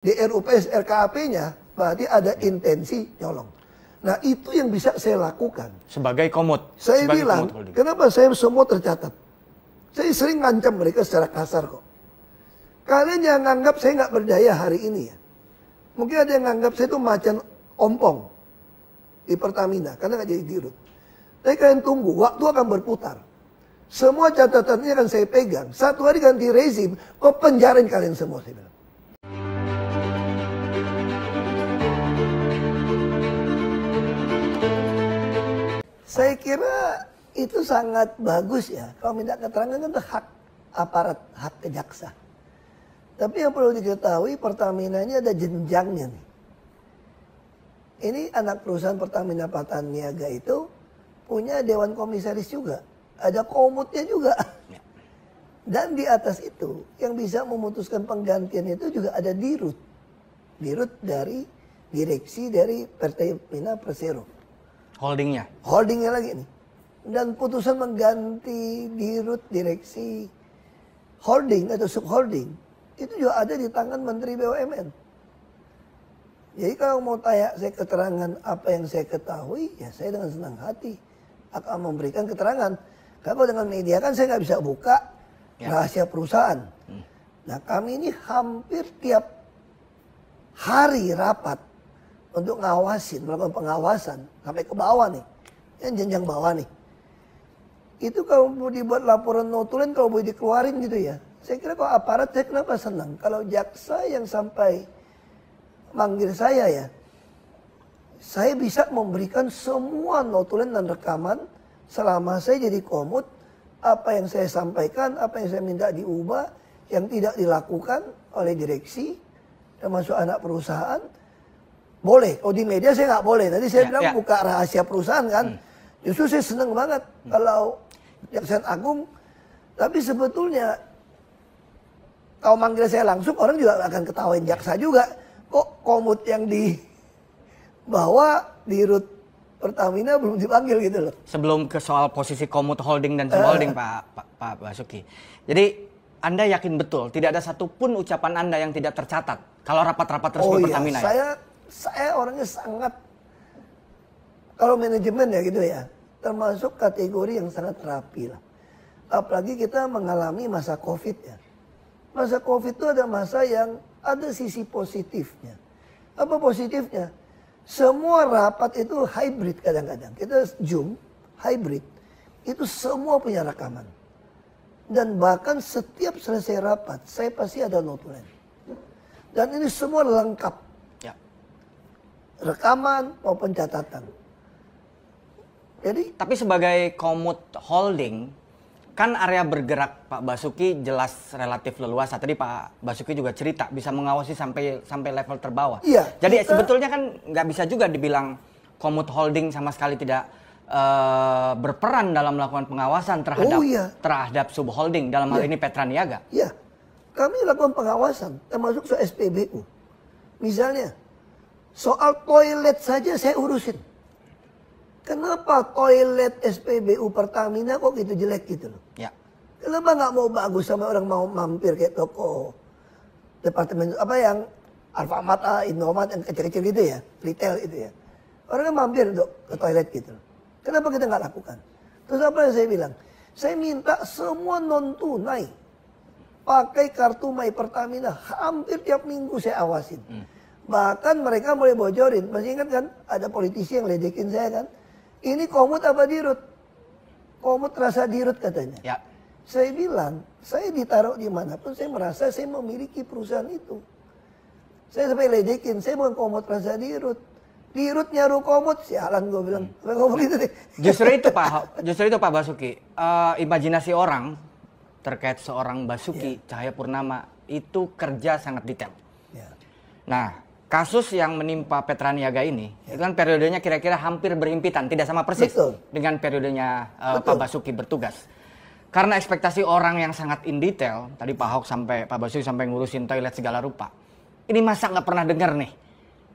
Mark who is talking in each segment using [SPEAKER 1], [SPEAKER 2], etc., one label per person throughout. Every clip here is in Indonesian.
[SPEAKER 1] Di RUPS RKAP-nya berarti ada intensi nyolong. Nah itu yang bisa saya lakukan.
[SPEAKER 2] Sebagai komut.
[SPEAKER 1] Saya
[SPEAKER 2] sebagai
[SPEAKER 1] bilang, kenapa saya semua tercatat? Saya sering ngancam mereka secara kasar kok. Kalian jangan anggap saya nggak berdaya hari ini ya. Mungkin ada yang nganggap saya itu macan ompong di Pertamina karena nggak jadi dirut. Tapi kalian tunggu, waktu akan berputar. Semua catatannya akan saya pegang. Satu hari ganti rezim, kok penjarain kalian semua saya bilang. Saya kira itu sangat bagus ya. Kalau minta keterangan kan itu hak aparat, hak kejaksa. Tapi yang perlu diketahui Pertamina ini ada jenjangnya nih. Ini anak perusahaan Pertamina Patraniaga itu punya dewan komisaris juga. Ada komutnya juga. Dan di atas itu yang bisa memutuskan penggantian itu juga ada dirut. Dirut dari direksi dari Pertamina Persero.
[SPEAKER 2] Holdingnya?
[SPEAKER 1] Holdingnya lagi nih. Dan putusan mengganti dirut direksi holding atau subholding itu juga ada di tangan Menteri BUMN. Jadi kalau mau tanya saya keterangan apa yang saya ketahui, ya saya dengan senang hati akan memberikan keterangan. Kalau dengan media kan saya nggak bisa buka rahasia perusahaan. Nah kami ini hampir tiap hari rapat untuk ngawasin, melakukan pengawasan sampai ke bawah nih, yang jenjang bawah nih. Itu kalau mau dibuat laporan notulen, kalau boleh dikeluarin gitu ya. Saya kira kalau aparat saya kenapa senang. Kalau jaksa yang sampai manggil saya ya, saya bisa memberikan semua notulen dan rekaman selama saya jadi komut, apa yang saya sampaikan, apa yang saya minta diubah, yang tidak dilakukan oleh direksi, termasuk anak perusahaan. Boleh, kalau di media saya nggak boleh. Tadi saya bilang buka rahasia perusahaan kan. Justru saya senang banget kalau Jaksa Agung. Tapi sebetulnya kalau manggil saya langsung orang juga akan ketawain jaksa juga. Kok komut yang dibawa di rut Pertamina belum dipanggil gitu loh.
[SPEAKER 2] Sebelum ke soal posisi komut holding dan subholding Pak Basuki. Jadi Anda yakin betul tidak ada satupun ucapan Anda yang tidak tercatat kalau rapat-rapat resmi Pertamina?
[SPEAKER 1] Saya orangnya sangat, kalau manajemen ya gitu ya, termasuk kategori yang sangat rapi lah. Apalagi kita mengalami masa Covid ya. Masa Covid itu ada masa yang ada sisi positifnya. Apa positifnya? Semua rapat itu hybrid kadang-kadang. Kita Zoom, hybrid. Itu semua punya rekaman. Dan bahkan setiap selesai rapat, saya pasti ada notulen. Dan ini semua lengkap. Rekaman maupun catatan. Jadi,
[SPEAKER 2] tapi sebagai komut holding, kan area bergerak Pak Basuki jelas relatif leluasa. Tadi Pak Basuki juga cerita bisa mengawasi sampai level terbawah.
[SPEAKER 1] Iya.
[SPEAKER 2] Jadi sebetulnya kan nggak bisa juga dibilang komut holding sama sekali tidak berperan dalam melakukan pengawasan terhadap subholding dalam hal ini Petraniaga.
[SPEAKER 1] Iya. Kami lakukan pengawasan termasuk soal SPBU. Misalnya soal toilet saja saya urusin. Kenapa toilet SPBU Pertamina kok gitu jelek gitu loh? Ya. Kenapa nggak mau bagus sama orang mau mampir kayak toko departemen apa yang Alfamart, Indomaret yang kecil-kecil gitu ya, retail itu ya. Orang kan mampir untuk ke toilet gitu loh. Kenapa kita nggak lakukan? Terus apa yang saya bilang? Saya minta semua non tunai pakai kartu My Pertamina, hampir tiap minggu saya awasin. Bahkan mereka mulai bocorin. Masih ingat kan ada politisi yang ledekin saya kan. Ini komut apa dirut? Komut rasa dirut katanya. Ya. Saya bilang, saya ditaruh dimanapun saya merasa saya memiliki perusahaan itu. Saya sampai ledekin, saya bukan komut rasa dirut. Dirut nyaru komut, sialan gue bilang. Gitu deh.
[SPEAKER 2] Justru itu Pak Basuki. Imajinasi orang terkait seorang Basuki Cahayapurnama itu kerja sangat detail. Ya. Nah, kasus yang menimpa Petraniaga ini, itu kan periodenya kira-kira hampir berhimpitan, tidak sama persis dengan periodenya Pak Basuki bertugas. Karena ekspektasi orang yang sangat in detail, tadi Pak Basuki sampai ngurusin toilet segala rupa. Ini masa nggak pernah dengar nih,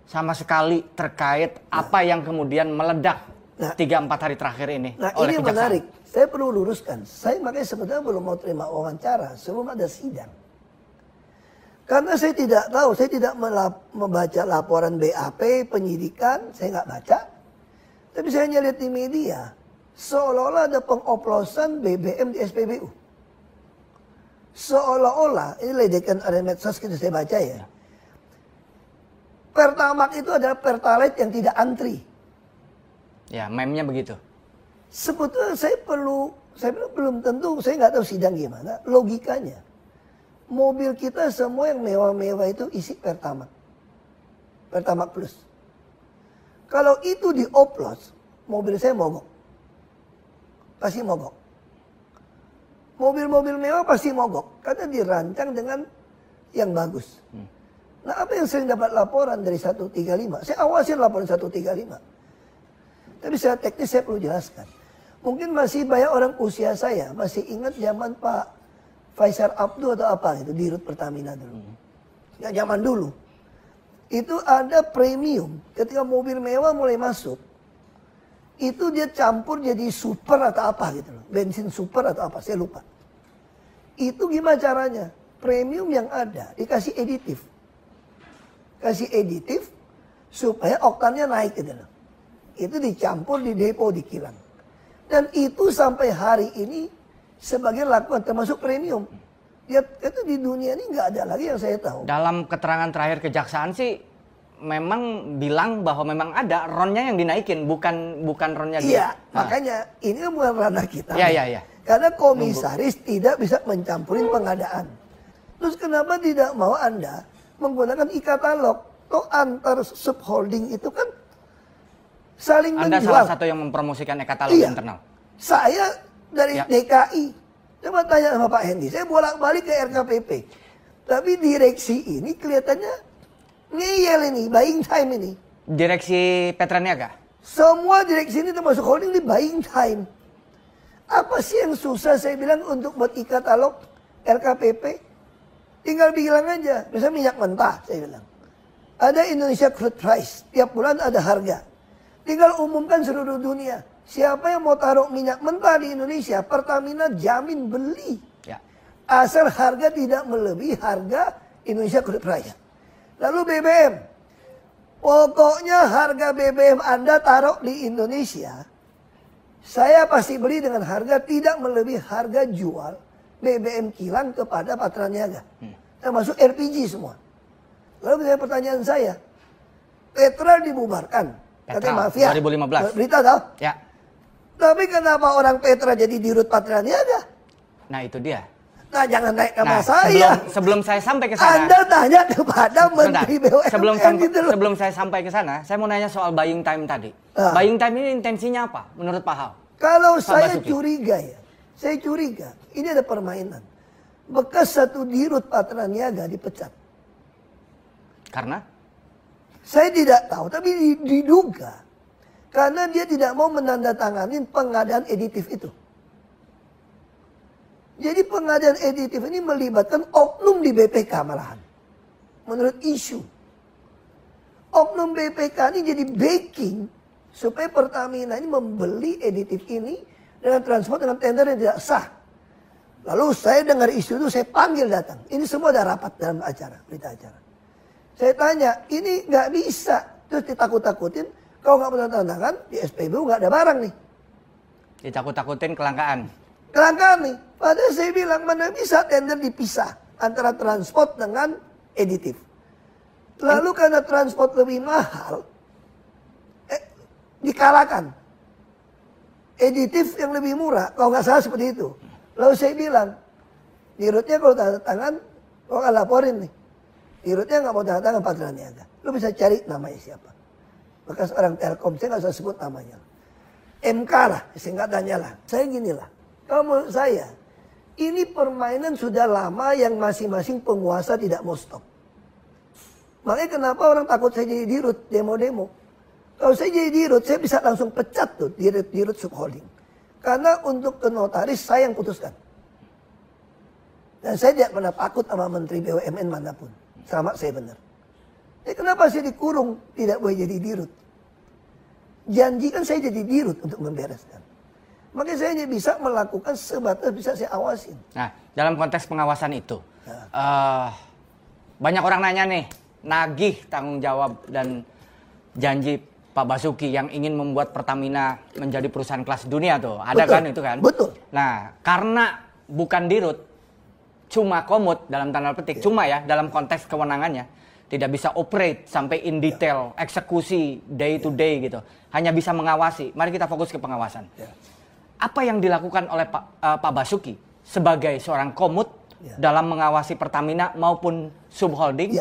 [SPEAKER 2] sama sekali terkait apa yang kemudian meledak 3-4 hari terakhir ini oleh
[SPEAKER 1] ini
[SPEAKER 2] kejaksaan.
[SPEAKER 1] menarik, saya perlu luruskan. Saya makanya sebetulnya belum mau terima wawancara sebelum ada sidang. Karena saya tidak tahu, saya tidak membaca laporan BAP, penyidikan, saya nggak baca. Tapi saya hanya lihat di media, seolah-olah ada pengoplosan BBM di SPBU. Seolah-olah, ini ledekan ada medsos kita saya baca ya. Pertamax itu adalah Pertalite yang tidak antri.
[SPEAKER 2] Ya, meme-nya begitu.
[SPEAKER 1] Sebetulnya saya belum tentu, saya nggak tahu sidang gimana, logikanya. Mobil kita semua yang mewah-mewah itu isi Pertamax. Pertamax Plus. Kalau itu dioplos, mobil saya mogok. Pasti mogok. Mobil-mobil mewah pasti mogok. Karena dirancang dengan yang bagus. Nah, apa yang sering dapat laporan dari 135? Saya awasin laporan 135. Tapi secara teknis saya perlu jelaskan. Mungkin masih banyak orang usia saya masih ingat zaman Pak Faisal Abdul atau apa itu di Rut Pertamina dulu. Ya, zaman dulu. Itu ada premium. Ketika mobil mewah mulai masuk, itu dia campur jadi super atau apa gitu loh. Bensin super atau apa, saya lupa. Itu gimana caranya? Premium yang ada dikasih aditif. Kasih aditif supaya oktannya naik gitu loh. Itu dicampur di depo di kilang. Dan itu sampai hari ini sebagian lakukan termasuk premium. Ya itu di dunia ini nggak ada lagi yang saya tahu.
[SPEAKER 2] Dalam keterangan terakhir kejaksaan sih memang bilang bahwa memang ada ronnya yang dinaikin, bukan ronnya dia.
[SPEAKER 1] Iya, makanya ini kan bukan ranah kita.
[SPEAKER 2] Iya.
[SPEAKER 1] Karena komisaris tidak bisa mencampurin pengadaan. Terus kenapa tidak mau Anda menggunakan e-katalog? Toh antar subholding itu kan saling
[SPEAKER 2] Anda
[SPEAKER 1] menjual.
[SPEAKER 2] salah satu yang mempromosikan e-katalog internal.
[SPEAKER 1] Saya dari DKI. Coba tanya sama Pak Hendy. Saya bolak-balik ke RKPP. Tapi direksi ini kelihatannya ngeyel ini, buying time ini.
[SPEAKER 2] Direksi Petraniaga?
[SPEAKER 1] Semua direksi ini termasuk holding di buying time. Apa sih yang susah saya bilang untuk buat e-katalog RKPP? Tinggal bilang aja. Misalnya minyak mentah, saya bilang. Ada Indonesia Crude Price. Tiap bulan ada harga. Tinggal umumkan seluruh dunia. Siapa yang mau taruh minyak mentah di Indonesia, Pertamina jamin beli.
[SPEAKER 2] Ya.
[SPEAKER 1] Asal harga tidak melebihi harga Indonesia Crude Price. Lalu BBM. Pokoknya harga BBM Anda taruh di Indonesia, saya pasti beli dengan harga tidak melebihi harga jual BBM kilang kepada Patraniaga. Termasuk LPG semua. Lalu pertanyaan saya, Petra dibubarkan. Katanya mafia.
[SPEAKER 2] 2015.
[SPEAKER 1] Berita tahu?
[SPEAKER 2] Ya.
[SPEAKER 1] Tapi kenapa orang Petra jadi dirut Patraniaga?
[SPEAKER 2] Nah itu dia.
[SPEAKER 1] Nah jangan naik nama saya.
[SPEAKER 2] Sebelum saya sampai ke sana.
[SPEAKER 1] Anda tanya kepada Menteri BUMN gitu loh.
[SPEAKER 2] Sebelum saya sampai ke sana, saya mau nanya soal buying time tadi. Buying time ini intensinya apa menurut Pak Hao?
[SPEAKER 1] Kalau saya curiga ya, saya curiga ini ada permainan. Bekas satu dirut Patraniaga dipecat.
[SPEAKER 2] Karena?
[SPEAKER 1] Saya tidak tahu, tapi diduga. Karena dia tidak mau menandatangani pengadaan editif itu. Jadi pengadaan editif ini melibatkan oknum di BPK malahan. Menurut isu. Oknum BPK ini jadi backing supaya Pertamina ini membeli editif ini dengan transport dengan tender yang tidak sah. Lalu saya dengar isu itu, saya panggil datang. Ini semua ada rapat dalam acara, berita acara. Saya tanya, ini nggak bisa. Terus ditakut-takutin, kalau nggak pernah tanda tangan, di SPBU nggak ada barang nih.
[SPEAKER 2] Ditakut-takutin kelangkaan.
[SPEAKER 1] Kelangkaan nih. Padahal saya bilang, mana bisa tender dipisah antara transport dengan editif. Lalu karena transport lebih mahal, dikalahkan. Editif yang lebih murah, kalau nggak salah seperti itu. Lalu saya bilang, dirutnya kalau tanda tangan, kau akan laporin nih. Dirutnya nggak mau tanda tangan Patraniaga. Lu bisa cari namanya siapa. Bekas orang Telkom, saya nggak usah sebut namanya. MK lah, singkatannya lah. Saya gini lah, kalau menurut saya, ini permainan sudah lama yang masing-masing penguasa tidak mau stop. Makanya kenapa orang takut saya jadi dirut, demo-demo. Kalau saya jadi dirut, saya bisa langsung pecat tuh dirut subholding. Karena untuk ke notaris saya yang putuskan. Dan saya tidak pernah takut sama Menteri BUMN manapun. Sama saya benar. Kenapa saya dikurung tidak boleh jadi dirut? Janjikan saya jadi dirut untuk membereskan. Makanya saya hanya bisa melakukan sebatas bisa saya awasin.
[SPEAKER 2] Nah, dalam konteks pengawasan itu, banyak orang nanya nih, nagih tanggung jawab dan janji Pak Basuki yang ingin membuat Pertamina menjadi perusahaan kelas dunia tuh. Ada
[SPEAKER 1] betul,
[SPEAKER 2] kan itu kan?
[SPEAKER 1] Betul.
[SPEAKER 2] Nah, karena bukan dirut, cuma komut dalam tanda petik, cuma ya dalam konteks kewenangannya, tidak bisa operate sampai in detail, eksekusi day to day gitu. Hanya bisa mengawasi. Mari kita fokus ke pengawasan. Apa yang dilakukan oleh Pak Basuki sebagai seorang komut dalam mengawasi Pertamina maupun subholding?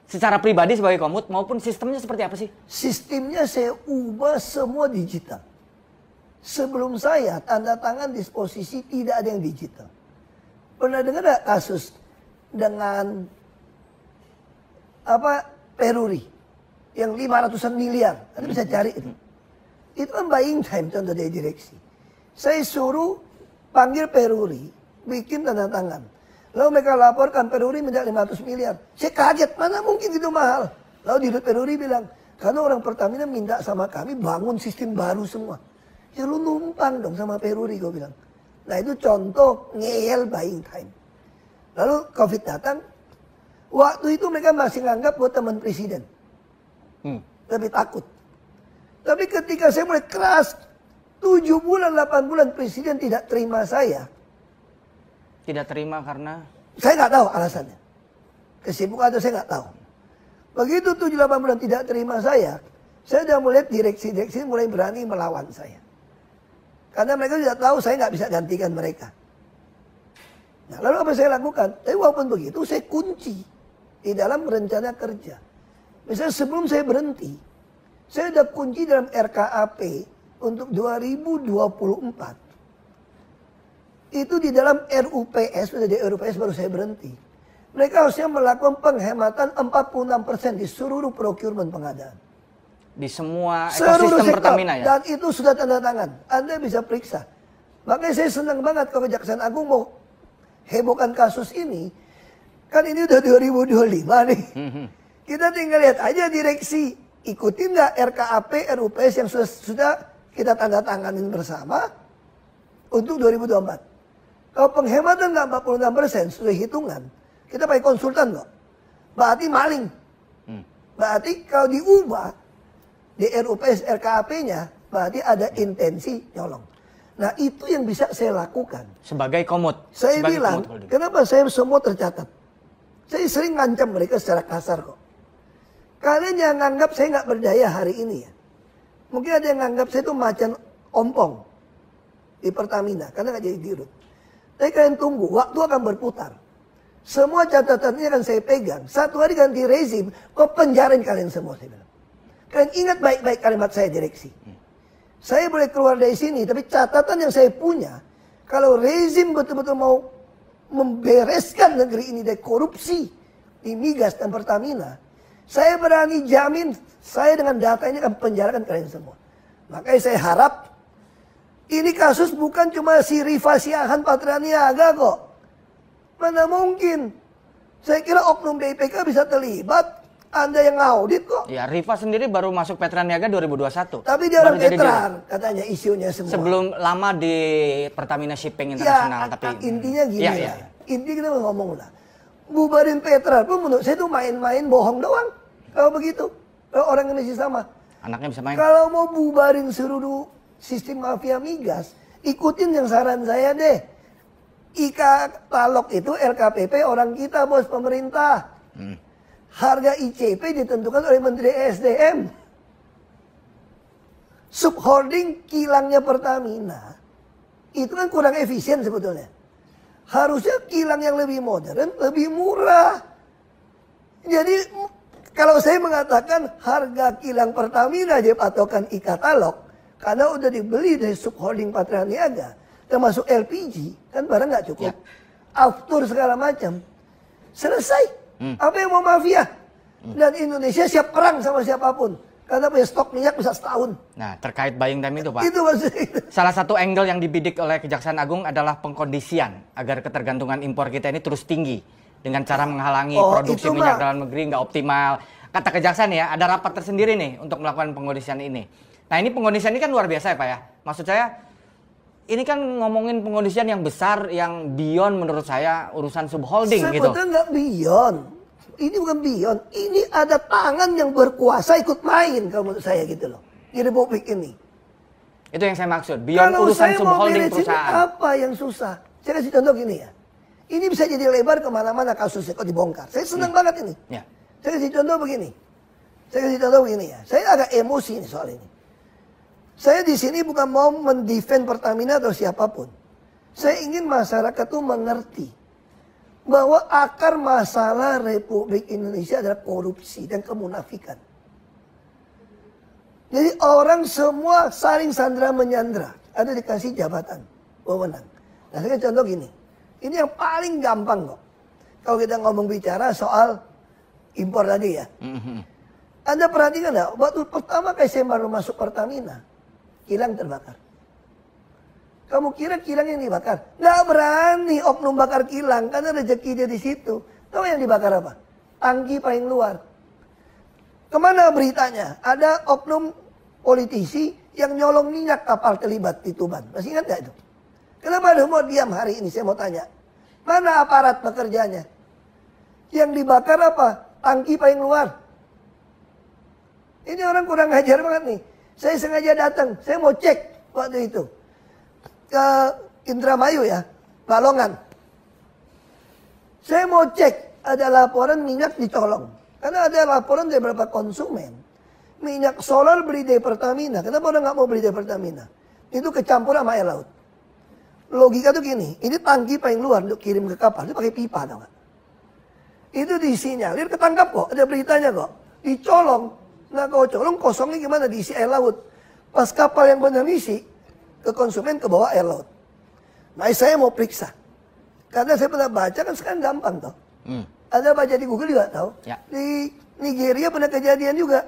[SPEAKER 2] Secara pribadi sebagai komut maupun sistemnya seperti apa sih?
[SPEAKER 1] Sistemnya saya ubah semua digital. Sebelum saya tanda tangan disposisi tidak ada yang digital. Pernah dengar gak kasus dengan Peruri yang 500-an miliar? Anda bisa cari itu. Itu kan buying time contoh dari direksi. Saya suruh panggil Peruri, bikin tanda tangan. Lalu mereka laporkan Peruri minta 500 miliar. Saya kaget, mana mungkin itu mahal. Lalu dirut Peruri bilang, karena orang Pertamina minta sama kami bangun sistem baru semua. Ya lu numpang dong sama Peruri, gue bilang. Nah itu contoh ngeyel buying time. Lalu Covid datang, waktu itu mereka masih nganggap buat teman presiden. Lebih takut. Tapi ketika saya mulai keras, 7 bulan, 8 bulan presiden tidak terima saya.
[SPEAKER 2] Tidak terima karena?
[SPEAKER 1] Saya nggak tahu alasannya. Kesibukan atau saya nggak tahu. Begitu 7-8 bulan tidak terima saya sudah melihat direksi-direksi mulai berani melawan saya. Karena mereka sudah tahu saya nggak bisa gantikan mereka. Nah, lalu apa saya lakukan? Tapi walaupun begitu, saya kunci di dalam rencana kerja. Misalnya sebelum saya berhenti, saya sudah kunci dalam RKAP untuk 2024. Itu di dalam RUPS, sudah di RUPS baru saya berhenti. Mereka harusnya melakukan penghematan 46% di seluruh procurement pengadaan.
[SPEAKER 2] Di semua ekosistem Pertamina ya?
[SPEAKER 1] Dan itu sudah tanda tangan. Anda bisa periksa. Makanya saya senang banget kalau Kejaksaan Agung mau hebohkan kasus ini. Kan ini udah 2025 nih. Kita tinggal lihat aja direksi. Ikutin nggak RKAP, RUPS yang sudah kita tanda tanganin bersama untuk 2024. Kalau penghematan nggak 46%, sudah hitungan. Kita pakai konsultan kok. Berarti maling. Berarti kalau diubah di RUPS RKAP-nya, berarti ada intensi nyolong. Nah itu yang bisa saya lakukan.
[SPEAKER 2] Sebagai komut.
[SPEAKER 1] Saya
[SPEAKER 2] sebagai
[SPEAKER 1] bilang, kenapa saya semua tercatat. Saya sering ngancam mereka secara kasar kok. Kalian jangan anggap saya nggak berdaya hari ini ya. Mungkin ada yang nganggap saya itu macan ompong di Pertamina, karena nggak jadi dirut. Tapi kalian tunggu, waktu akan berputar. Semua catatannya akan saya pegang. Satu hari ganti rezim, kok penjarain kalian semua, saya bilang. Kalian ingat baik-baik kalimat saya direksi. Saya boleh keluar dari sini, tapi catatan yang saya punya, kalau rezim betul-betul mau membereskan negeri ini dari korupsi di migas dan Pertamina, saya berani jamin, saya dengan data ini akan penjarakan kalian semua. Makanya saya harap, ini kasus bukan cuma si Rifa Siahaan Patraniaga kok. Mana mungkin. Saya kira oknum BPK bisa terlibat. Anda yang ngaudit kok.
[SPEAKER 2] Ya, Rifa sendiri baru masuk Petraniaga 2021.
[SPEAKER 1] Tapi dia orang veteran katanya isunya semua.
[SPEAKER 2] Sebelum lama di Pertamina Shipping Internasional.
[SPEAKER 1] Ya,
[SPEAKER 2] tapi
[SPEAKER 1] intinya gini ya. Intinya kita ngomong lah. Bubarin Petra pun menurut saya itu main-main bohong doang. Kalau begitu. Kalau orang Indonesia sama.
[SPEAKER 2] Anaknya bisa main.
[SPEAKER 1] Kalau mau bubarin seluruh sistem mafia migas, ikutin yang saran saya deh. Ika-talok itu LKPP orang kita, bos, pemerintah. Harga ICP ditentukan oleh Menteri SDM. Subholding kilangnya Pertamina, itu kan kurang efisien sebetulnya. Harusnya kilang yang lebih modern, lebih murah. Jadi kalau saya mengatakan harga kilang Pertamina aja patokan Ika-talok, karena udah dibeli dari subholding Patraniaga, termasuk LPG, kan barang nggak cukup. Aftur segala macam. Selesai. Apa yang mau mafia? Dan Indonesia siap perang sama siapapun. Karena punya stok minyak bisa setahun.
[SPEAKER 2] Nah, terkait buying time itu, Pak.
[SPEAKER 1] Itu maksudnya.
[SPEAKER 2] Salah satu angle yang dibidik oleh Kejaksaan Agung adalah pengkondisian agar ketergantungan impor kita ini terus tinggi dengan cara menghalangi produksi minyak dalam negeri nggak optimal. Kata Kejaksaan ya, ada rapat tersendiri nih untuk melakukan pengkondisian ini. Nah, ini pengkondisian ini kan luar biasa ya, Pak ya. Maksud saya, ini kan ngomongin pengkondisian yang besar, yang beyond menurut saya urusan subholding gitu.
[SPEAKER 1] Sebetulnya nggak beyond. ini bukan beyond. Ini ada tangan yang berkuasa ikut main kalau menurut saya gitu loh. Di Republik ini.
[SPEAKER 2] Itu yang saya maksud. Beyond
[SPEAKER 1] kalau
[SPEAKER 2] urusan
[SPEAKER 1] saya
[SPEAKER 2] subholding
[SPEAKER 1] mau
[SPEAKER 2] perusahaan.
[SPEAKER 1] Apa yang susah? Saya kasih contoh gini ya. Ini bisa jadi lebar kemana-mana kasusnya kok dibongkar. Saya senang banget ini.
[SPEAKER 2] Ya.
[SPEAKER 1] Saya kasih contoh begini. Ya. Saya agak emosi nih soal ini. Saya di sini bukan mau mendefend Pertamina atau siapapun. Saya ingin masyarakat tuh mengerti bahwa akar masalah Republik Indonesia adalah korupsi dan kemunafikan. Jadi orang semua saling sandra menyandra. Ada dikasih jabatan, wewenang. Nah saya contoh gini. Ini yang paling gampang kok. Kalau kita ngomong bicara soal impor tadi ya. Anda perhatikan nggak? Waktu pertama kali saya baru masuk Pertamina, kilang terbakar. Kamu kira kilang yang dibakar? Nggak berani oknum bakar kilang karena rezekinya di situ. Tahu yang dibakar apa? Tangki paling luar. Kemana beritanya? Ada oknum politisi yang nyolong minyak kapal terlibat di Tuban. Masih ingat nggak itu? Kenapa ada mau diam hari ini? Saya mau tanya. Mana aparat pekerjanya? Yang dibakar apa? Tangki paling luar. Ini orang kurang ajar banget nih. Saya sengaja datang. Saya mau cek waktu itu. Ke Indramayu ya. Balongan. Saya mau cek. Ada laporan minyak dicolong. Karena ada laporan dari beberapa konsumen. Minyak solar beli dari Pertamina. Kenapa orang nggak mau beli dari Pertamina? Itu kecampur sama air laut. Logika tuh gini. Ini tangki paling luar untuk kirim ke kapal. Itu pakai pipa tau gak? Itu disinyalir ketangkap kok. Ada beritanya kok. Dicolong. Nah kalau colong kosongnya gimana? Diisi air laut. Pas kapal yang benar isi. Ke konsumen ke bawah air laut. Nah saya mau periksa. Karena saya pernah baca kan sekarang gampang toh. Anda baca di Google juga tahu.
[SPEAKER 2] Ya.
[SPEAKER 1] Di Nigeria pernah kejadian juga.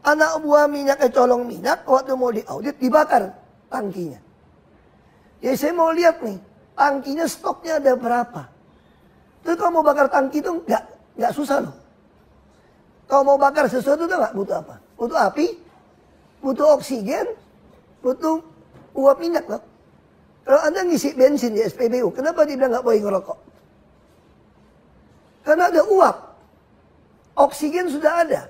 [SPEAKER 1] Anak buah minyaknya colong minyak. Waktu mau diaudit dibakar tangkinya. Ya saya mau lihat nih. Tangkinya stoknya ada berapa. Terus kalau mau bakar tangki itu nggak susah loh. Kalau mau bakar sesuatu itu nggak butuh apa? Butuh api, butuh oksigen, butuh uap minyak loh. Kalau Anda ngisi bensin di SPBU, kenapa dia bilang nggak boleh ngerokok? Karena ada uap, oksigen sudah ada.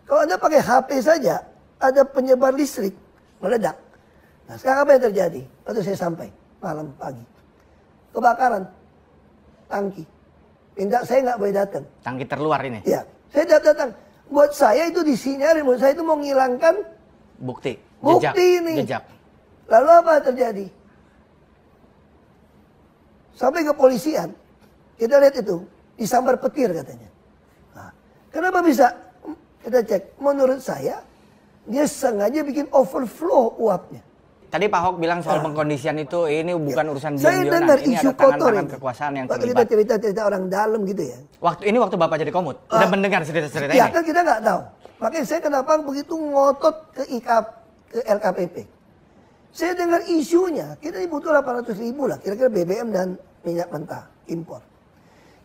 [SPEAKER 1] Kalau Anda pakai HP saja, ada penyebar listrik meledak. Nah sekarang apa yang terjadi? Waktu saya sampai malam pagi, kebakaran tangki. Minta saya nggak boleh datang.
[SPEAKER 2] Tangki terluar ini.
[SPEAKER 1] Ya, saya datang. Buat saya itu disinyalir, buat saya itu mau menghilangkan
[SPEAKER 2] bukti
[SPEAKER 1] ini.
[SPEAKER 2] Jejak.
[SPEAKER 1] Lalu apa terjadi? Sampai ke polisian, kita lihat itu disambar petir katanya. Nah, kenapa bisa? Kita cek. Menurut saya, dia sengaja bikin overflow uapnya.
[SPEAKER 2] Tadi Pak Ahok bilang soal pengkondisian itu ini bukan urusan
[SPEAKER 1] Saya
[SPEAKER 2] diam-diaman.
[SPEAKER 1] dengar
[SPEAKER 2] Ini
[SPEAKER 1] isu
[SPEAKER 2] ada
[SPEAKER 1] kotor
[SPEAKER 2] tangan-tangan
[SPEAKER 1] ini.
[SPEAKER 2] kekuasaan yang
[SPEAKER 1] Waktu
[SPEAKER 2] terlibat.
[SPEAKER 1] kita cerita orang dalam gitu ya.
[SPEAKER 2] Waktu Bapak jadi komut, udah mendengar cerita-cerita
[SPEAKER 1] Ya
[SPEAKER 2] ini.
[SPEAKER 1] kan kita nggak tahu. Makanya saya kenapa begitu ngotot ke LKPP. Saya dengar isunya, kita butuh 800 ribu lah, kira-kira BBM dan minyak mentah impor.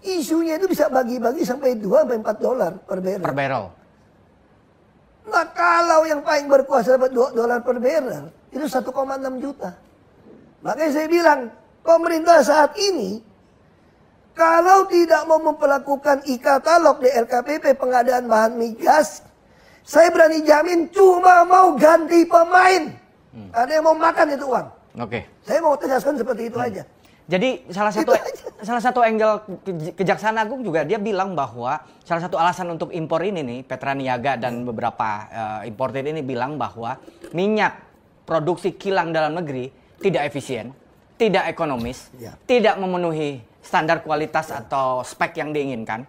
[SPEAKER 1] Isunya itu bisa bagi-bagi sampai 2-4 dolar per barrel.
[SPEAKER 2] Per barrel.
[SPEAKER 1] Nah kalau yang paling berkuasa dapat 2 dolar per barrel, itu 1,6 juta. Makanya saya bilang, pemerintah saat ini, kalau tidak mau memperlakukan e-katalog di LKPP pengadaan bahan migas, saya berani jamin cuma mau ganti pemain. Ada yang mau makan itu uang.
[SPEAKER 2] Oke.
[SPEAKER 1] Saya mau tegaskan seperti itu aja.
[SPEAKER 2] Jadi salah satu angle Kejaksaan Agung juga dia bilang bahwa salah satu alasan untuk impor ini nih Petraniaga dan beberapa importer ini bilang bahwa minyak produksi kilang dalam negeri tidak efisien, tidak ekonomis, tidak memenuhi standar kualitas atau spek yang diinginkan.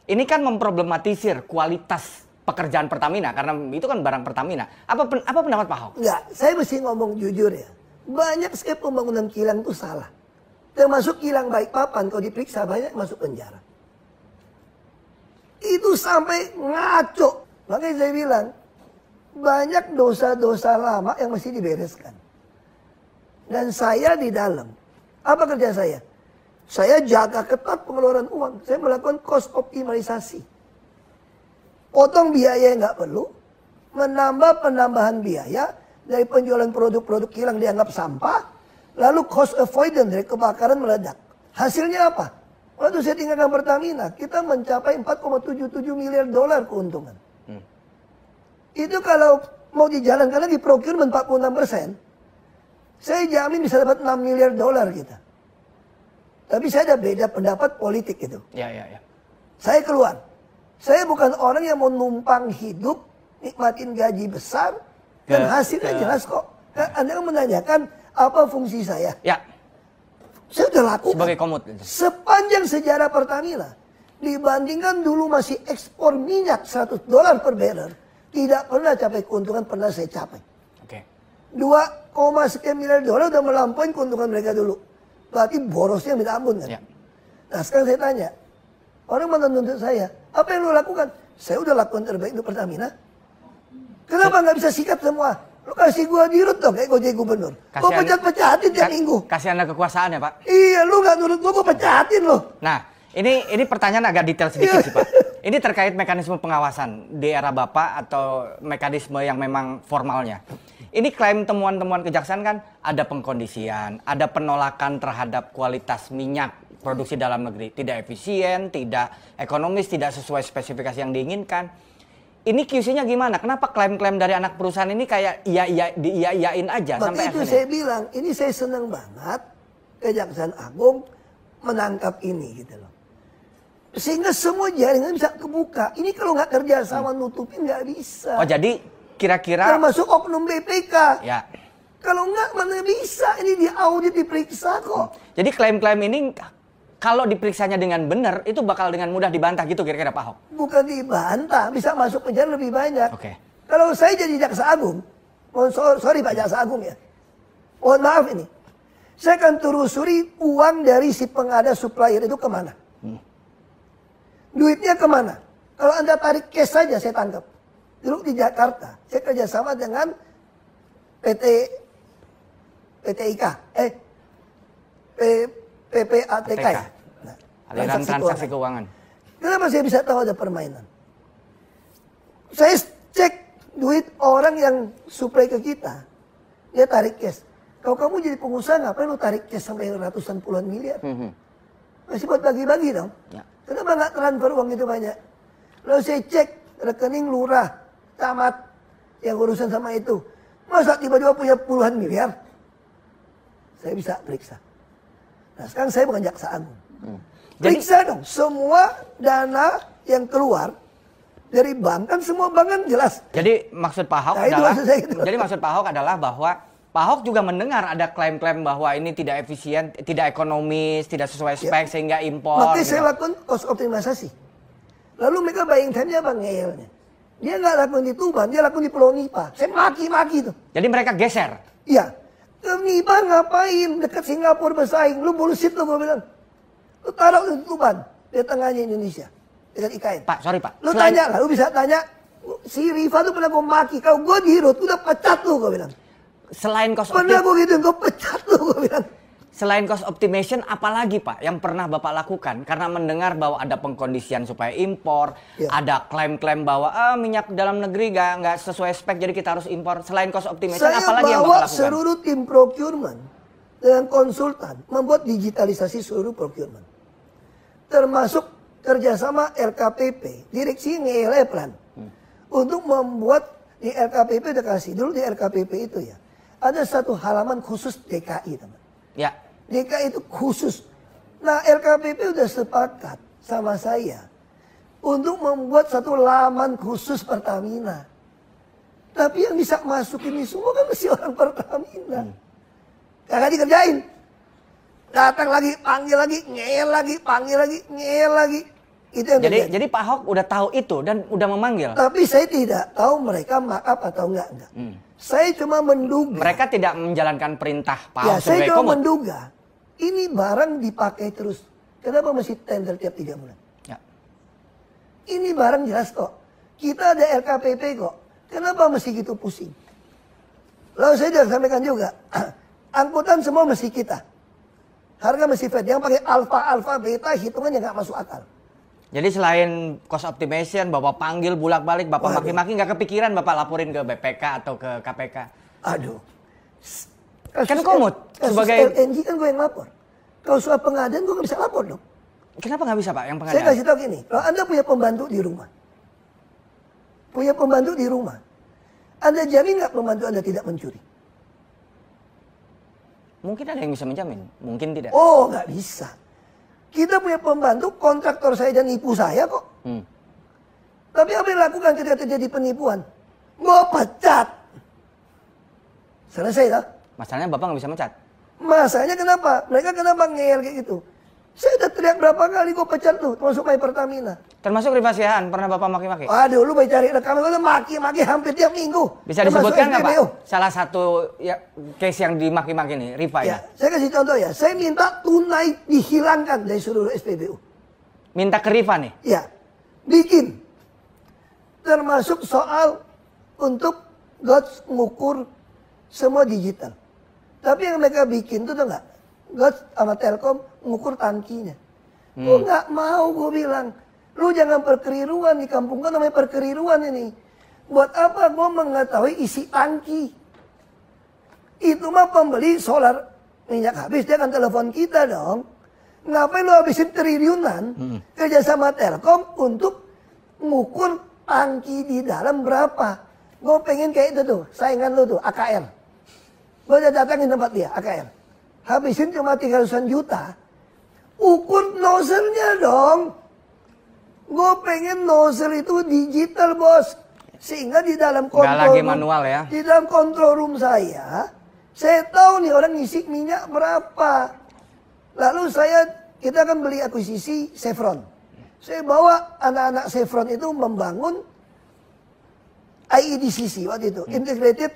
[SPEAKER 2] Ini kan memproblematisir kualitas pekerjaan Pertamina karena itu kan barang Pertamina. Apa pendapat Pak Ahok?
[SPEAKER 1] Enggak, saya mesti ngomong jujur ya. Banyak sekali pembangunan kilang itu salah. Termasuk kilang Balikpapan, kalau diperiksa banyak masuk penjara. Itu sampai ngaco. Makanya saya bilang, banyak dosa-dosa lama yang mesti dibereskan. Dan saya di dalam. Apa kerja saya? Saya jaga ketat pengeluaran uang. Saya melakukan cost optimalisasi. Potong biaya yang nggak perlu. Menambah penambahan biaya dari penjualan produk-produk kilang dianggap sampah. Lalu cost avoidance dari kebakaran meledak. Hasilnya apa? Waktu saya tinggalkan Pertamina, kita mencapai 4,77 miliar dolar keuntungan. Itu kalau mau dijalankan lagi procurement 46%, saya jamin bisa dapat 6 miliar dolar kita. Tapi saya ada beda pendapat politik itu.
[SPEAKER 2] Ya.
[SPEAKER 1] Saya keluar. Saya bukan orang yang mau numpang hidup, nikmatin gaji besar, dan hasilnya jelas kok. Anda menanyakan apa fungsi saya.
[SPEAKER 2] Ya.
[SPEAKER 1] Saya sudah lakukan.
[SPEAKER 2] Sebagai komut.
[SPEAKER 1] Sepanjang sejarah Pertamina, dibandingkan dulu masih ekspor minyak 100 dolar per barrel, tidak pernah capai keuntungan, pernah saya capai.
[SPEAKER 2] Oke.
[SPEAKER 1] 2, sekian miliar dolar udah melampaui keuntungan mereka dulu. Berarti borosnya minta ampun kan?
[SPEAKER 2] Ya.
[SPEAKER 1] Nah sekarang saya tanya, orang mana nuntut saya, apa yang lo lakukan? Saya udah lakukan terbaik untuk Pertamina. Kenapa nggak bisa sikat semua? Lo kasih gua dirut dong kayak Gojek gubernur. Gua pecat-pecatin tiap minggu.
[SPEAKER 2] Kasih Anda kekuasaan ya Pak?
[SPEAKER 1] Iya, lu nggak nurut gua pecatin lo.
[SPEAKER 2] Nah, ini pertanyaan agak detail sedikit sih Pak. Ini terkait mekanisme pengawasan di era Bapak atau mekanisme yang memang formalnya. Ini klaim temuan-temuan kejaksaan kan ada pengkondisian, ada penolakan terhadap kualitas minyak produksi dalam negeri. Tidak efisien, tidak ekonomis, tidak sesuai spesifikasi yang diinginkan. Ini QC-nya gimana? Kenapa klaim-klaim dari anak perusahaan ini kayak iya-iyain aja sampai
[SPEAKER 1] itu
[SPEAKER 2] akhirnya?
[SPEAKER 1] Saya bilang, ini saya senang banget Kejaksaan Agung menangkap ini gitu loh. Sehingga semua jaringan bisa kebuka. Ini kalau nggak kerja sama nutupin nggak bisa.
[SPEAKER 2] Oh jadi kira-kira
[SPEAKER 1] termasuk oknum BPK.
[SPEAKER 2] Ya.
[SPEAKER 1] Kalau nggak mana bisa, ini diaudit diperiksa kok.
[SPEAKER 2] Jadi klaim-klaim ini kalau diperiksanya dengan benar itu bakal dengan mudah dibantah gitu kira-kira Pak Ahok?
[SPEAKER 1] Bukan dibantah, bisa masuk penjara lebih banyak.
[SPEAKER 2] Oke.
[SPEAKER 1] Kalau saya jadi Jaksa Agung, sorry Pak Jaksa Agung ya, mohon maaf ini, saya akan telusuri uang dari si pengada supplier itu kemana. Duitnya kemana? Kalau Anda tarik cash saja saya tangkap. Dulu di Jakarta, saya kerjasama dengan PPATK ya. Nah,
[SPEAKER 2] aliran transaksi keuangan.
[SPEAKER 1] Kenapa saya bisa tahu ada permainan? Saya cek duit orang yang supply ke kita, dia tarik cash. Kalau kamu jadi pengusaha, ngapain lu tarik cash sampai ratusan puluhan miliar? Masih buat bagi-bagi dong. Ya. Kenapa nggak transfer uang itu banyak? Lalu saya cek rekening lurah, camat yang urusan sama itu. Masa tiba-tiba punya puluhan miliar? Saya bisa periksa. Nah sekarang saya bukan Jaksa Agung. Periksa dong semua dana yang keluar dari bank, kan semua bank kan jelas.
[SPEAKER 2] Jadi maksud Pak Ahok adalah bahwa Pak Ahok juga mendengar ada klaim-klaim bahwa ini tidak efisien, tidak ekonomis, tidak sesuai spek sehingga impor.
[SPEAKER 1] Makanya
[SPEAKER 2] gitu.
[SPEAKER 1] saya lakukan cost optimalisasi. Lalu mereka buying time-nya apa ngeyelnya? Dia nggak lakukan di Tuban, dia lakukan di Pulau Nipa. Saya maki-maki tuh.
[SPEAKER 2] Jadi mereka geser?
[SPEAKER 1] Iya. Nipa ngapain? Dekat Singapura bersaing. Lu bullshit lu, gue bilang. Lu taruh di Tuban, di tengahnya Indonesia. Dekat IKN.
[SPEAKER 2] Pak, sorry Pak.
[SPEAKER 1] Lu tanya lah, lu bisa tanya. Si Riva tuh pernah gue maki. Kalau gue dirut, udah pecat lu, gue bilang.
[SPEAKER 2] Selain cost
[SPEAKER 1] pernah gue gitu, gue pecat lu, gue bilang.
[SPEAKER 2] Selain cost optimization, apalagi Pak yang pernah Bapak lakukan? Karena mendengar bahwa ada pengkondisian supaya impor, ada klaim-klaim bahwa minyak dalam negeri nggak sesuai spek, jadi kita harus impor. Selain cost optimization, apalagi yang Bapak lakukan?
[SPEAKER 1] Saya bawa seluruh tim procurement dengan konsultan membuat digitalisasi seluruh procurement, termasuk kerjasama LKPP, direksi ngelai plan untuk membuat di LKPP udah kasih dulu di LKPP itu ya. Ada satu halaman khusus DKI teman.
[SPEAKER 2] Ya.
[SPEAKER 1] DKI itu khusus. Nah LKPP udah sepakat sama saya untuk membuat satu laman khusus Pertamina. Tapi yang bisa masuk ini semua kan mesti orang Pertamina. Kagak dikerjain. Datang lagi, panggil lagi, ngeyel lagi, panggil lagi, ngeyel lagi. Itu yang
[SPEAKER 2] jadi Pak Ahok udah tahu itu dan udah memanggil.
[SPEAKER 1] Tapi saya tidak tahu mereka maaf atau enggak. Saya cuma menduga.
[SPEAKER 2] Mereka tidak menjalankan perintah Pak Ahok
[SPEAKER 1] saya
[SPEAKER 2] sebagai
[SPEAKER 1] cuma
[SPEAKER 2] komod.
[SPEAKER 1] menduga. Ini barang dipakai terus. Kenapa mesti tender tiap 3 bulan?
[SPEAKER 2] Ya.
[SPEAKER 1] Ini barang jelas kok. Kita ada LKPP kok. Kenapa mesti gitu pusing? Lalu saya sudah sampaikan juga. Angkutan semua mesti kita. Harga mesti fair. Yang pakai alfa, beta, hitungannya nggak masuk akal.
[SPEAKER 2] Jadi selain cost optimization, Bapak panggil bulak-balik, Bapak maki-maki, nggak kepikiran Bapak laporin ke BPK atau ke KPK?
[SPEAKER 1] Aduh.
[SPEAKER 2] Kan komod
[SPEAKER 1] sebagai LNG kan gue yang lapor. Kalau soal pengadaan gue nggak bisa lapor dong.
[SPEAKER 2] Kenapa nggak bisa Pak yang
[SPEAKER 1] Saya
[SPEAKER 2] pengadaan?
[SPEAKER 1] kasih tahu gini, kalau Anda punya pembantu di rumah, Anda jamin nggak pembantu Anda tidak mencuri?
[SPEAKER 2] Mungkin ada yang bisa menjamin, mungkin tidak.
[SPEAKER 1] Oh, nggak bisa. Kita punya pembantu, kontraktor saya dan nipu saya kok. Tapi apa yang lakukan ketika terjadi penipuan? Gue pecat. Selesai lah.
[SPEAKER 2] Masalahnya Bapak nggak bisa mencat.
[SPEAKER 1] Masalahnya kenapa? Mereka kenapa ngeyel kayak gitu? Saya udah teriak berapa kali gue pecat lu, termasuk My Pertamina.
[SPEAKER 2] Termasuk Rifa Siahaan, pernah Bapak maki-maki?
[SPEAKER 1] Aduh, lu baik cari rekaman, gue maki-maki hampir tiap minggu.
[SPEAKER 2] Bisa disebutkan nggak Pak? Salah satu ya, case yang dimaki-maki nih, Rifa
[SPEAKER 1] ya.
[SPEAKER 2] ya.
[SPEAKER 1] Saya kasih contoh ya, saya minta tunai dihilangkan dari seluruh SPBU.
[SPEAKER 2] Minta ke Rifa nih?
[SPEAKER 1] Ya, bikin. Termasuk soal untuk GOTS ngukur semua digital. Tapi yang mereka bikin itu tuh nggak, GOTS sama Telkom ngukur tangkinya. Gue nggak mau, gue bilang, lu jangan perkeliruan di kampung kan, namanya perkeliruan ini. Buat apa gue mengetahui isi tangki? Itu mah pembeli solar minyak habis, dia akan telepon kita dong. Ngapain lu habisin triliunan kerja sama Telkom untuk ngukur tangki di dalam berapa? Gue pengen kayak itu tuh, saingan lu tuh, AKR. Gue udah datangin tempat dia, AKR. Habisin cuma 300-an juta. Ukur nozzle-nya dong. Gue pengen nozzle itu digital, bos. Sehingga di dalam kontrol
[SPEAKER 2] nggak lagi manual ya.
[SPEAKER 1] Di dalam kontrol room saya tahu nih orang ngisi minyak berapa. Lalu kita akan beli akuisisi Chevron. Saya bawa anak-anak Chevron itu membangun IEDCC waktu itu, integrated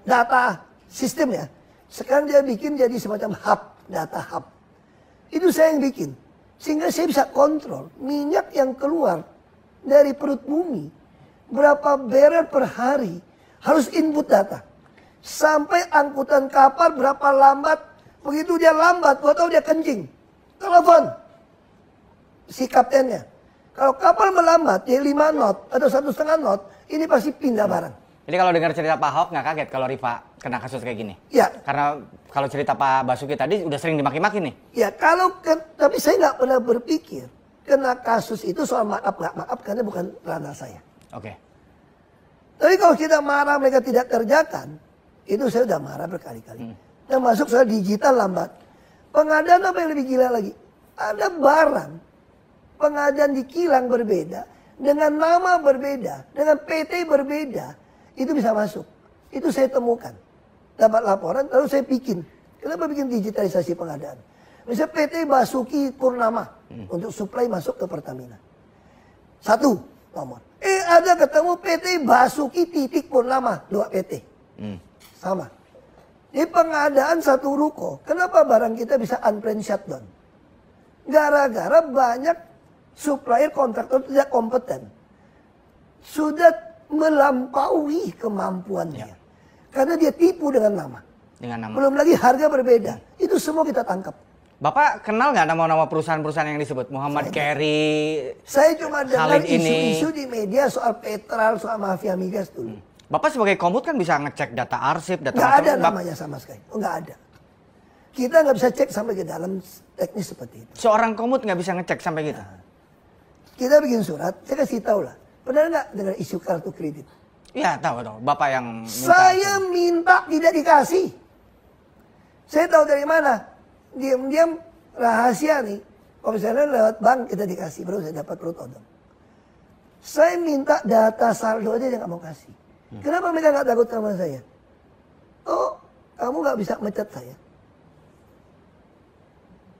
[SPEAKER 1] data system ya. Sekarang dia bikin jadi semacam hub, data hub. Itu saya yang bikin. Sehingga saya bisa kontrol minyak yang keluar dari perut bumi. Berapa barrel per hari. Harus input data. Sampai angkutan kapal berapa lambat. Begitu dia lambat, gua tahu dia kencing. Telepon si kaptennya. Kalau kapal melambat, dia 5 knot atau 1,5 knot, ini pasti pindah barang.
[SPEAKER 2] Jadi kalau dengar cerita Pak Ahok nggak kaget kalau Rifa kena kasus kayak gini?
[SPEAKER 1] Ya.
[SPEAKER 2] Karena kalau cerita Pak Basuki tadi udah sering dimaki-maki nih.
[SPEAKER 1] Ya tapi saya nggak pernah berpikir kena kasus itu soal maaf nggak maaf karena bukan ranah saya.
[SPEAKER 2] Oke.
[SPEAKER 1] Tapi kalau kita marah mereka tidak kerjakan, itu saya udah marah berkali-kali. Termasuk soal digital lambat. Pengadaan apa yang lebih gila lagi? Ada barang pengadaan di kilang berbeda, dengan nama berbeda, dengan PT berbeda. Itu bisa masuk. Itu saya temukan. Dapat laporan, lalu saya bikin. Kenapa bikin digitalisasi pengadaan? Misalnya PT Basuki Purnama untuk supply masuk ke Pertamina. 1 nomor. Ada ketemu PT Basuki titik Purnama, 2 PT. Sama. Di pengadaan 1 ruko, kenapa barang kita bisa unplanned shutdown? Gara-gara banyak supplier kontraktor tidak kompeten. Sudah melampaui kemampuannya. Karena dia tipu dengan nama. Belum lagi harga berbeda. Itu semua kita tangkap.
[SPEAKER 2] Bapak kenal nggak nama-nama perusahaan-perusahaan yang disebut? Muhammad Carey.
[SPEAKER 1] Saya cuma dengar isu-isu di media soal Petral, soal mafia migas dulu.
[SPEAKER 2] Bapak sebagai komut kan bisa ngecek data arsip, data
[SPEAKER 1] nggak ada namanya sama sekali. Nggak ada. Kita nggak bisa cek sampai ke dalam teknis seperti itu.
[SPEAKER 2] Seorang komut nggak bisa ngecek sampai gitu?
[SPEAKER 1] Kita bikin surat, saya kasih tahu lah. Pernah nggak dengar isu kartu kredit?
[SPEAKER 2] Iya tahu. Bapak yang minta.
[SPEAKER 1] Saya minta tidak dikasih. Saya tahu dari mana. Diam-diam rahasia nih. Kalau misalnya lewat bank kita dikasih. Baru saya dapat perut odong. Saya minta data saldo aja dia nggak mau kasih. Kenapa mereka nggak takut sama saya? Oh, kamu nggak bisa mecat saya.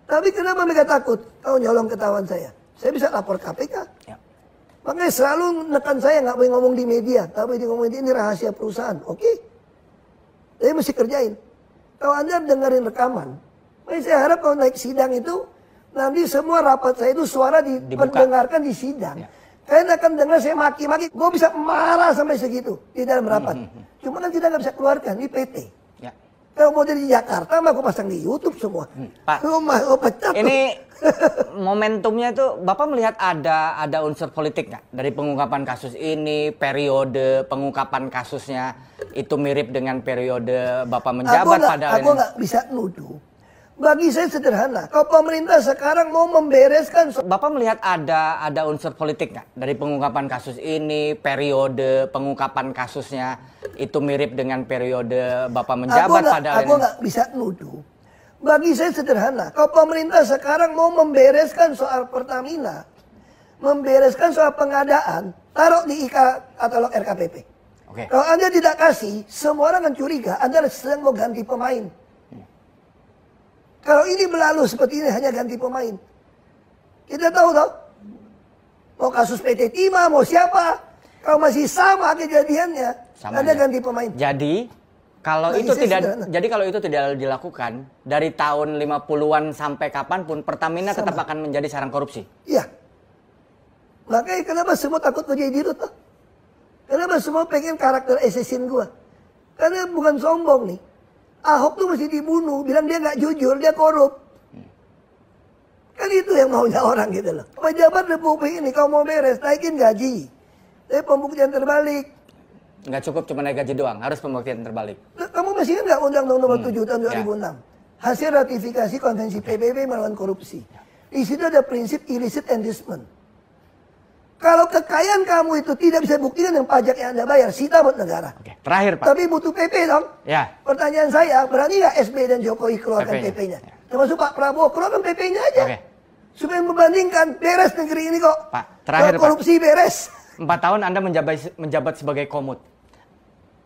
[SPEAKER 1] Tapi kenapa mereka takut? Kau nyolong ketahuan saya. Saya bisa lapor KPK. Ya. Makanya selalu nekan saya nggak boleh ngomong di media. Nggak boleh ngomong ini rahasia perusahaan. Oke. Tapi mesti kerjain. Kalau Anda dengerin rekaman. Saya harap kalau naik sidang itu. Nanti semua rapat saya itu suara didengarkan di sidang. Ya. Kalian akan dengar saya maki-maki. Gue bisa marah sampai segitu. Di dalam rapat. Cuma kan kita nggak bisa keluarkan. Ini PT. Ya. Kalau mau dari Jakarta mah gue pasang di YouTube semua.
[SPEAKER 2] Pak.
[SPEAKER 1] Pecat
[SPEAKER 2] ini momentumnya itu Bapak melihat ada unsur politik nggak dari pengungkapan kasus ini, periode pengungkapan kasusnya itu mirip dengan periode Bapak menjabat
[SPEAKER 1] aku nggak bisa nuduh Bagi saya sederhana. Kalau pemerintah sekarang mau membereskan...
[SPEAKER 2] Bapak melihat ada unsur politik nggak dari pengungkapan kasus ini, periode pengungkapan kasusnya itu mirip dengan periode Bapak menjabat pada...
[SPEAKER 1] Aku nggak bisa nuduh. Bagi saya sederhana. Kalau pemerintah sekarang mau membereskan soal Pertamina, membereskan soal pengadaan, taruh di katalog RKPP.
[SPEAKER 2] Oke.
[SPEAKER 1] Kalau Anda tidak kasih, semua orang akan curiga Anda sedang mau ganti pemain. Kalau ini berlalu seperti ini hanya ganti pemain. Kita tahu toh. Mau kasus PT Timah, mau siapa. Kalau masih sama kejadiannya, Anda ganti pemain.
[SPEAKER 2] Jadi kalau itu tidak dilakukan dari tahun 50-an sampai kapanpun Pertamina tetap akan menjadi sarang korupsi.
[SPEAKER 1] Iya. Makanya kenapa semua takut menjadi dirut toh? Kenapa semua pengen karakter assassin gua? Karena bukan sombong nih. Ahok tuh mesti dibunuh, bilang dia nggak jujur, dia korup. Kan itu yang maunya orang gitu loh. Pejabat Republik ini kalau mau beres, naikin gaji. Tapi pembuktian terbalik.
[SPEAKER 2] Nggak cukup cuma naik gaji doang, harus pembuktian terbalik.
[SPEAKER 1] Kamu masih kan nggak Undang-Undang Nomor 7 tahun 2006? Hasil ratifikasi Konvensi PBB melawan korupsi. Di situ ada prinsip illicit enrichment. Kalau kekayaan kamu itu tidak bisa buktikan dengan pajak yang Anda bayar, sita buat negara.
[SPEAKER 2] Oke, terakhir Pak.
[SPEAKER 1] Tapi butuh PP dong.
[SPEAKER 2] Ya.
[SPEAKER 1] Pertanyaan saya, berani nggak SBY dan Jokowi keluarkan PP-nya? Ya. Termasuk Pak Prabowo, keluarkan PP-nya aja. Oke. Supaya membandingkan, beres negeri ini kok.
[SPEAKER 2] Pak, terakhir
[SPEAKER 1] korupsi
[SPEAKER 2] Pak.
[SPEAKER 1] Beres.
[SPEAKER 2] 4 tahun Anda menjabat sebagai Komut.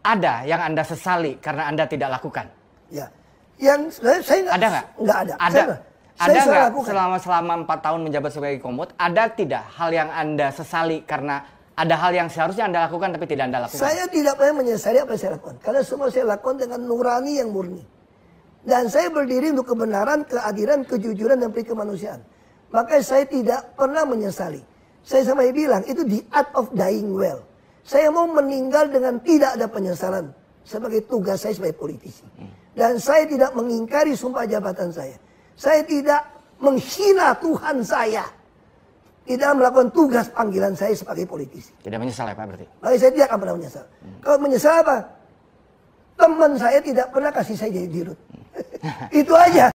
[SPEAKER 2] Ada yang Anda sesali karena Anda tidak lakukan?
[SPEAKER 1] Ya. Yang saya nggak. Ada nggak? Nggak ada.
[SPEAKER 2] Ada nggak selama 4 tahun menjabat sebagai Komut, ada tidak hal yang Anda sesali karena ada hal yang seharusnya Anda lakukan tapi tidak Anda lakukan?
[SPEAKER 1] Saya tidak pernah menyesali apa yang saya lakukan. Karena semua saya lakukan dengan nurani yang murni. Dan saya berdiri untuk kebenaran, keadilan, kejujuran, dan kemanusiaan. Maka saya tidak pernah menyesali. Saya sama bilang, itu the art of dying well. Saya mau meninggal dengan tidak ada penyesalan. Sebagai tugas saya sebagai politisi. Dan saya tidak mengingkari sumpah jabatan saya. Saya tidak menghina Tuhan saya. Tidak melakukan tugas panggilan saya sebagai politisi.
[SPEAKER 2] Tidak menyesal ya Pak berarti?
[SPEAKER 1] Makanya saya tidak akan pernah menyesal. Kalau menyesal apa? Teman saya tidak pernah kasih saya jadi dirut. Itu aja.